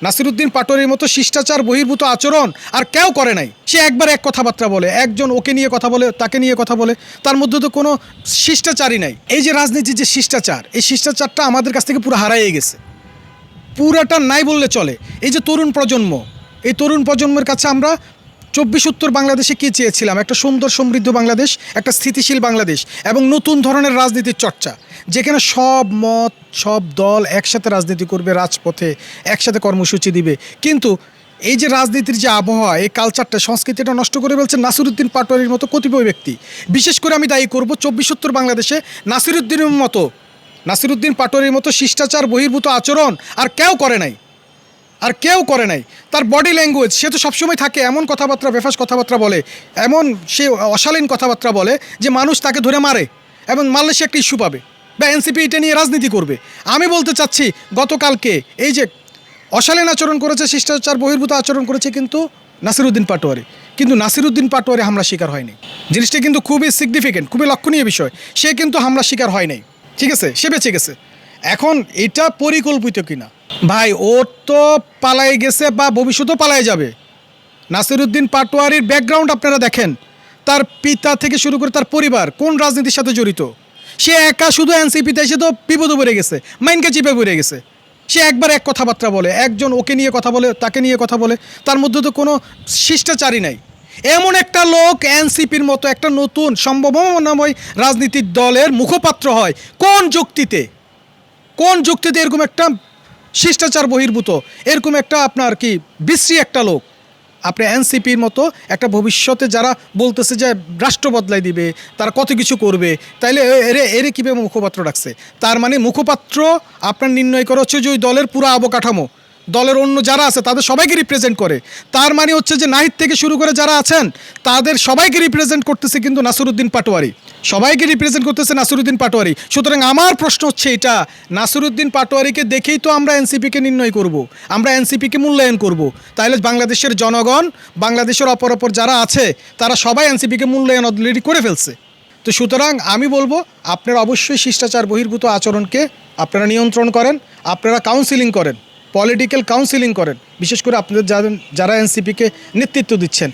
নাসিরুদ্দিন পাটোয়ারির মতো শিষ্টাচার বহির্ভূত আচরণ আর কেউ করে নাই। সে একবার এক কথাবার্তা বলে, একজন ওকে নিয়ে কথা বলে, তাকে নিয়ে কথা বলে, তার মধ্যে তো কোনো শিষ্টাচারই নাই। এই যে রাজনীতির যে শিষ্টাচার, এই শিষ্টাচারটা আমাদের কাছ থেকে পুরো হারাইয়ে গেছে, পুরাটা নাই বললে চলে। এই যে তরুণ প্রজন্ম, এই তরুণ প্রজন্মের কাছে আমরা 24 বাংলাদেশে কী চেয়েছিলাম? একটা সুন্দর সমৃদ্ধ বাংলাদেশ, একটা স্থিতিশীল বাংলাদেশ এবং নতুন ধরনের রাজনীতির চর্চা, যেখানে সব মত সব দল একসাথে রাজনীতি করবে, রাজপথে একসাথে কর্মসূচি দিবে। কিন্তু এই যে রাজনীতির যে আবহাওয়া, এই কালচারটা, সংস্কৃতিটা নষ্ট করে ফেলছে নাসিরুদ্দিন পাটোয়ারির মতো কতিপয় ব্যক্তি। বিশেষ করে আমি দায়ী করব 24 বাংলাদেশে নাসিরুদ্দিন পাটোয়ারির মতো শিষ্টাচার বহির্ভূত আচরণ আর কেউ করে নাই। তার বডি ল্যাঙ্গুয়েজ, সে তো সবসময় থাকে এমন কথাবার্তা, বেফাস কথাবার্তা বলে, এমন সে অশালীন কথাবার্তা বলে যে মানুষ তাকে ধরে মারে এবং মারলে সে একটা ইস্যু পাবে বা এনসিপি এটা নিয়ে রাজনীতি করবে। আমি বলতে চাচ্ছি, গতকালকে এই যে অশালীন আচরণ করেছে, শিষ্টাচার বহির্ভূত আচরণ করেছে কিন্তু নাসিরুদ্দিন পাটোয়ারি হামলা শিকার হয়নি। জিনিসটা কিন্তু খুবই সিগনিফিকেন্ট, খুবই লক্ষণীয় বিষয়। সে কিন্তু হামলা শিকার হয় নাই, ঠিক আছে, সে বেঁচে গেছে। এখন এটা পরিকল্পিত কিনা ভাই, ও তো পালাই গেছে বা ভবিষ্যতেও পালাই যাবে। নাসিরুদ্দিন পাটোয়ারির ব্যাকগ্রাউন্ড আপনারা দেখেন, তার পিতা থেকে শুরু করে তার পরিবার কোন রাজনীতির সাথে জড়িত। সে একা শুধু এনসিপিতে এসে তো বিপদে পড়ে গেছে, মাইনকে চিপে পড়ে গেছে। সে একবার এক কথাবার্তা বলে, একজন ওকে নিয়ে কথা বলে, তাকে নিয়ে কথা বলে, তার মধ্যে তো কোনো শিষ্টাচারই নাই। এমন একটা লোক এনসিপির মতো একটা নতুন সম্ভাবনাময় রাজনীতির দলের মুখপাত্র হয় কোন যুক্তিতে এরকম একটা শিষ্টাচার বহির্ভূত, এরকম একটা আপনার কি বিশ্রী একটা লোক আপনি এনসিপির মতো একটা ভবিষ্যতে যারা বলতেছে যে রাষ্ট্র বদলাই দিবে, তারা কত কিছু করবে, তাইলে এরে কীভাবে মুখপাত্র রাখছে? তার মানে মুখপাত্র আপনার নির্ণয় করা হচ্ছে যে ওই দলের পুরো অবকাঠামো, দলের অন্য যারা আছে তাদের সবাইকে রিপ্রেজেন্ট করে। তার মানে হচ্ছে যে নাহিদ থেকে শুরু করে যারা আছেন তাদের সবাইকে রিপ্রেজেন্ট করতেছে কিন্তু নাসিরুদ্দিন পাটোয়ারি। সুতরাং আমার প্রশ্ন হচ্ছে এটা, নাসিরুদ্দিন পাটোয়ারিকে দেখেই তো আমরা এনসিপিকে নির্ণয় করব, আমরা এনসিপিকে মূল্যায়ন করব। তাহলে বাংলাদেশের জনগণ, বাংলাদেশের অপর যারা আছে তারা সবাই এনসিপিকে মূল্যায়ন অলরেডি করে ফেলছে। তো সুতরাং আমি বলবো, আপনারা অবশ্যই শিষ্টাচার বহির্ভূত আচরণকে আপনারা নিয়ন্ত্রণ করেন, আপনারা কাউন্সিলিং করেন, পলিটিক্যাল কাউন্সিলিং করেন, বিশেষ করে আপনাদের যারা এনসিপিকে নেতৃত্ব দিচ্ছেন।